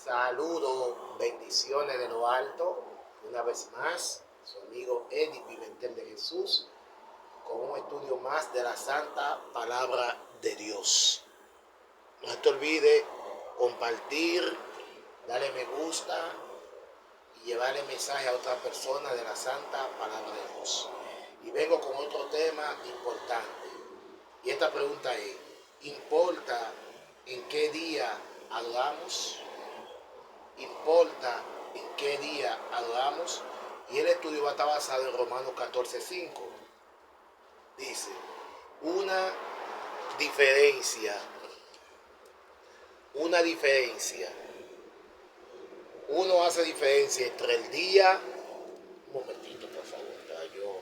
Saludo, bendiciones de lo alto, una vez más, su amigo Eddie Pimentel de Jesús, con un estudio más de la Santa Palabra de Dios. No te olvides compartir, darle me gusta y llevarle mensaje a otra persona de la Santa Palabra de Dios. Y vengo con otro tema importante. Y esta pregunta es, ¿importa en qué día adoramos? ¿Importa en qué día adoramos? Y el estudio va a estar basado en Romanos 14:5. Dice, una diferencia, uno hace diferencia entre el día, un momentito por favor, para yo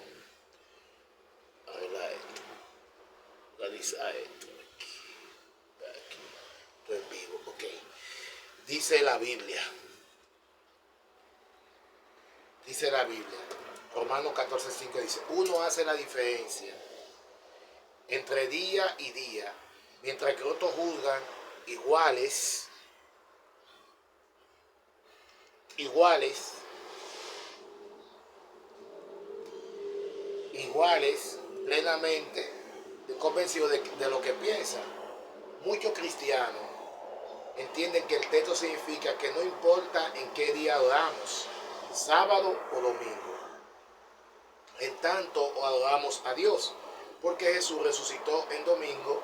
arreglar esto, realizar esto, aquí, estoy en vivo, ok. Dice la Biblia, Romanos 14:5 dice, uno hace la diferencia entre día y día, mientras que otros juzgan iguales plenamente convencidos de lo que piensan. Muchos cristianos entienden que el texto significa que no importa en qué día adoramos, sábado o domingo, en tanto adoramos a Dios, porque Jesús resucitó en domingo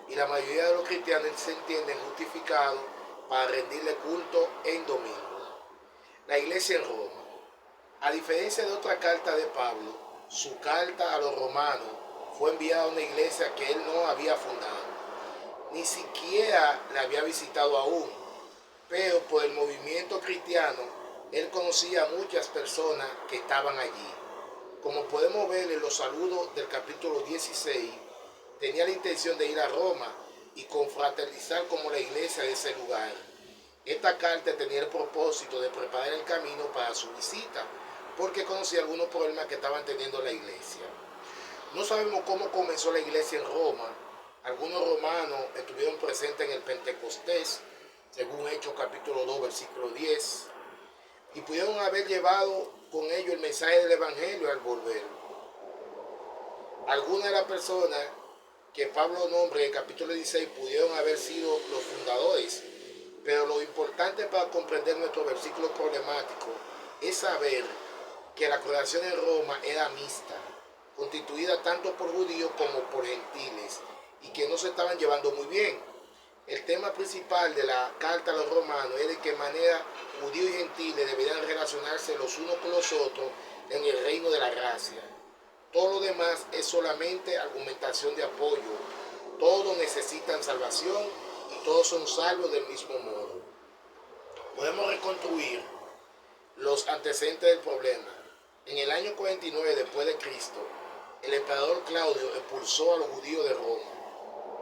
y la mayoría de los cristianos se entienden justificados para rendirle culto en domingo. La iglesia en Roma, a diferencia de otra carta de Pablo, su carta a los romanos fue enviada a una iglesia que él no había fundado, ni siquiera la había visitado aún, pero por el movimiento cristiano, él conocía a muchas personas que estaban allí. Como podemos ver en los saludos del capítulo 16, tenía la intención de ir a Roma y confraternizar como la iglesia de ese lugar. Esta carta tenía el propósito de preparar el camino para su visita, porque conocía algunos problemas que estaban teniendo la iglesia. No sabemos cómo comenzó la iglesia en Roma. Algunos romanos estuvieron presentes en el Pentecostés, según Hechos capítulo 2, versículo 10, y pudieron haber llevado con ellos el mensaje del Evangelio al volver. Algunas de las personas que Pablo nombra en el capítulo 16 pudieron haber sido los fundadores, pero lo importante para comprender nuestro versículo problemático es saber que la congregación en Roma era mixta, constituida tanto por judíos como por gentiles, y que no se estaban llevando muy bien. El tema principal de la carta a los romanos es de qué manera judíos y gentiles deberían relacionarse los unos con los otros en el reino de la gracia. Todo lo demás es solamente argumentación de apoyo. Todos necesitan salvación y todos son salvos del mismo modo. Podemos reconstruir los antecedentes del problema. En el año 49 después de Cristo, el emperador Claudio expulsó a los judíos de Roma.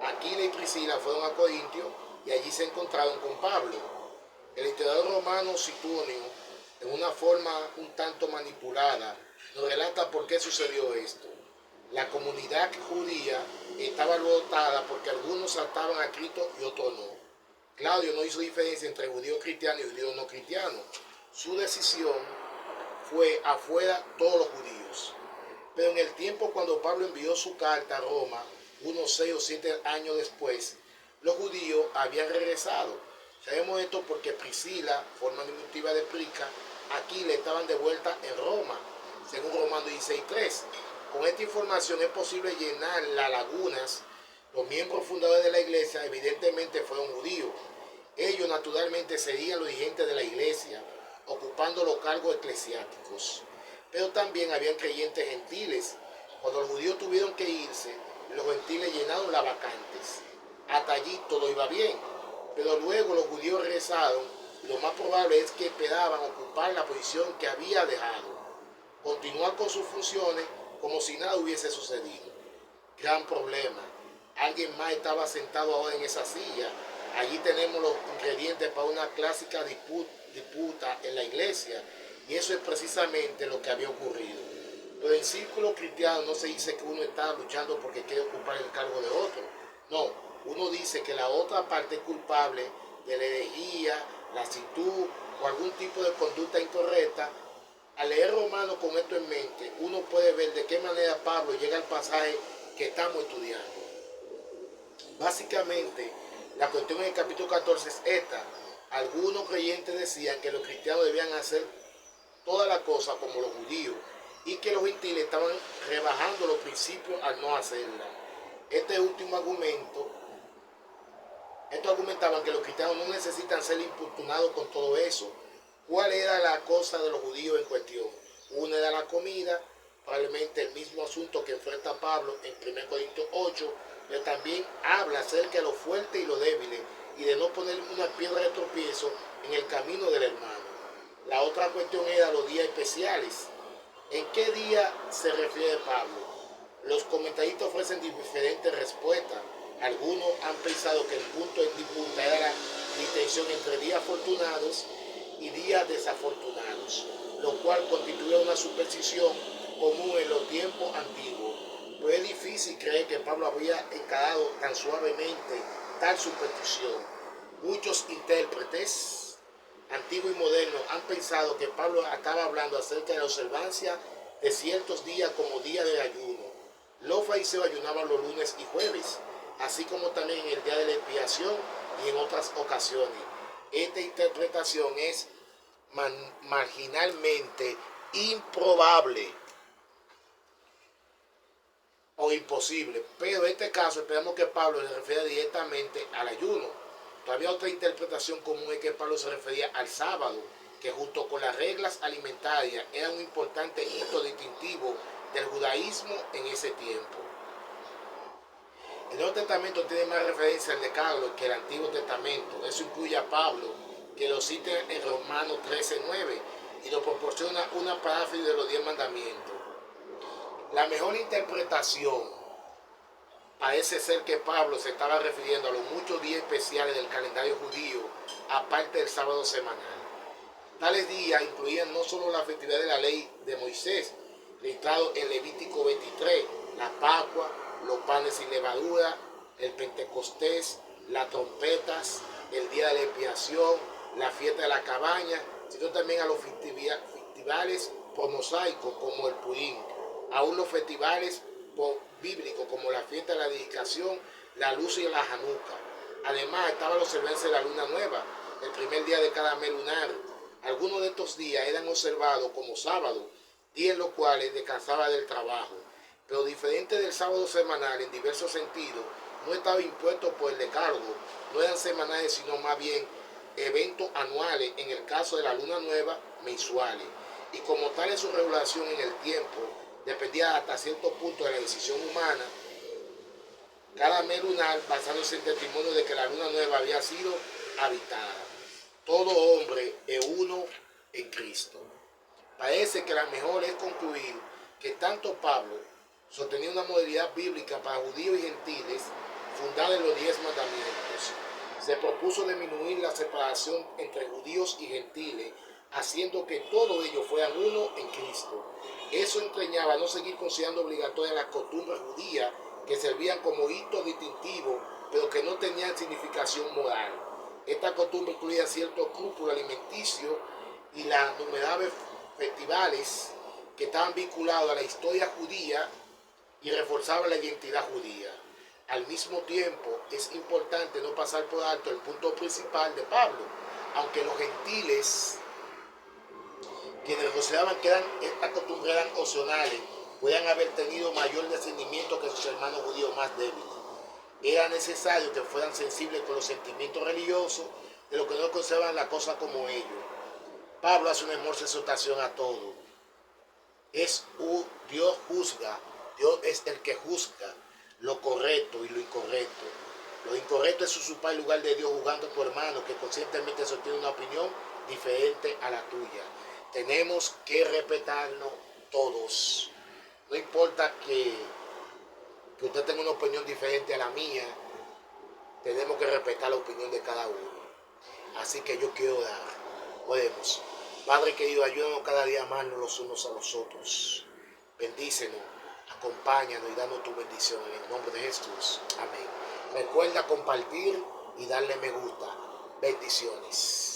Aquila y Priscila fueron a Corintio y allí se encontraron con Pablo. El historiador romano Suetonio, en una forma un tanto manipulada, nos relata por qué sucedió esto. La comunidad judía estaba alborotada porque algunos saltaban a Cristo y otros no. Claudio no hizo diferencia entre judíos cristianos y judíos no cristianos. Su decisión fue afuera todos los judíos. Pero en el tiempo cuando Pablo envió su carta a Roma, unos 6 o 7 años después, los judíos habían regresado. Sabemos esto porque Priscila, forma diminutiva de Prisca, Aquila estaban de vuelta en Roma, según Romanos 16:3. Con esta información es posible llenar las lagunas. Los miembros fundadores de la iglesia evidentemente fueron judíos. Ellos naturalmente serían los dirigentes de la iglesia, ocupando los cargos eclesiásticos. Pero también habían creyentes gentiles. Cuando los judíos tuvieron que irse, los gentiles llenaron las vacantes. Hasta allí todo iba bien. Pero luego los judíos regresaron y lo más probable es que esperaban ocupar la posición que había dejado. Continuar con sus funciones como si nada hubiese sucedido. Gran problema. Alguien más estaba sentado ahora en esa silla. Allí tenemos los ingredientes para una clásica disputa en la iglesia. Y eso es precisamente lo que había ocurrido. Pero en círculo cristiano no se dice que uno está luchando porque quiere ocupar el cargo de otro. No, uno dice que la otra parte es culpable de la herejía, la actitud o algún tipo de conducta incorrecta, al leer Romanos con esto en mente, uno puede ver de qué manera Pablo llega al pasaje que estamos estudiando. Básicamente, la cuestión en el capítulo 14 es esta. Algunos creyentes decían que los cristianos debían hacer toda la cosa como los judíos y que los gentiles estaban rebajando los principios al no hacerla. Este último argumento, estos argumentaban que los cristianos no necesitan ser importunados con todo eso. ¿Cuál era la cosa de los judíos en cuestión? Una era la comida, probablemente el mismo asunto que enfrenta Pablo en 1 Corintios 8, pero también habla acerca de lo fuerte y lo débiles y de no poner una piedra de tropiezo en el camino del hermano. La otra cuestión era los días especiales. ¿En qué día se refiere Pablo? Los comentaristas ofrecen diferentes respuestas. Algunos han pensado que el punto en disputa era la distinción entre días afortunados y días desafortunados, lo cual constituye una superstición común en los tiempos antiguos. Pero es difícil creer que Pablo había encarado tan suavemente tal superstición. Muchos intérpretes antiguos y modernos han pensado que Pablo estaba hablando acerca de la observancia de ciertos días como días de ayuno. Los fariseos ayunaban los lunes y jueves, así como también en el día de la expiación y en otras ocasiones. Esta interpretación es marginalmente improbable o imposible, pero en este caso esperamos que Pablo se refiera directamente al ayuno. Todavía otra interpretación común es que Pablo se refería al sábado, que junto con las reglas alimentarias era un importante hito distintivo del judaísmo en ese tiempo. El Nuevo Testamento tiene más referencia al Decálogo que el Antiguo Testamento. Eso incluye a Pablo, que lo cita en Romanos 13:9 y nos proporciona una paráfrasis de los 10 mandamientos. La mejor interpretación parece ser que Pablo se estaba refiriendo a los muchos días especiales del calendario judío, aparte del sábado semanal. Tales días incluían no solo la festividad de la ley de Moisés, registrado en Levítico 23, la Pascua, los panes sin levadura, el Pentecostés, las trompetas, el día de la expiación, la fiesta de la cabaña, sino también a los festivales por mosaico como el Purim, aún los festivales bíblicos como la fiesta de la dedicación, la luz y la Hanukkah. Además estaba la observancia de la luna nueva, el primer día de cada mes lunar. Algunos de estos días eran observados como sábado, días en los cuales descansaba del trabajo, pero diferente del sábado semanal en diversos sentidos, no estaba impuesto por el decálogo, no eran semanales sino más bien eventos anuales, en el caso de la luna nueva, mensuales, y como tal en su regulación en el tiempo, dependía hasta cierto punto de la decisión humana, cada mes lunar basándose en testimonio de que la luna nueva había sido habitada. Todo hombre es uno en Cristo. Parece que la mejor es concluir que tanto Pablo sostenía una modalidad bíblica para judíos y gentiles fundada en los 10 mandamientos. Se propuso disminuir la separación entre judíos y gentiles, haciendo que todos ellos fueran uno en Cristo. Eso entrañaba no seguir considerando obligatorias las costumbres judías que servían como hito distintivo, pero que no tenían significación moral. Esta costumbre incluía ciertos escrúpulos alimenticios y las numerables festivales que estaban vinculados a la historia judía y reforzaban la identidad judía. Al mismo tiempo, es importante no pasar por alto el punto principal de Pablo, aunque los gentiles, quienes consideraban que estas costumbres eran opcionales, puedan haber tenido mayor discernimiento que sus hermanos judíos más débiles. Era necesario que fueran sensibles con los sentimientos religiosos de los que no conservan la cosa como ellos. Pablo hace una hermosa exhortación a todos. Dios juzga, Dios es el que juzga lo correcto y lo incorrecto. Lo incorrecto es usurpar el lugar de Dios juzgando a tu hermano que conscientemente sostiene una opinión diferente a la tuya. Tenemos que respetarnos todos. No importa que usted tenga una opinión diferente a la mía, tenemos que respetar la opinión de cada uno. Así que yo quiero dar. Oremos. Padre querido, ayúdanos cada día más los unos a los otros. Bendícenos, acompáñanos y danos tu bendición en el nombre de Jesús. Amén. Recuerda compartir y darle me gusta. Bendiciones.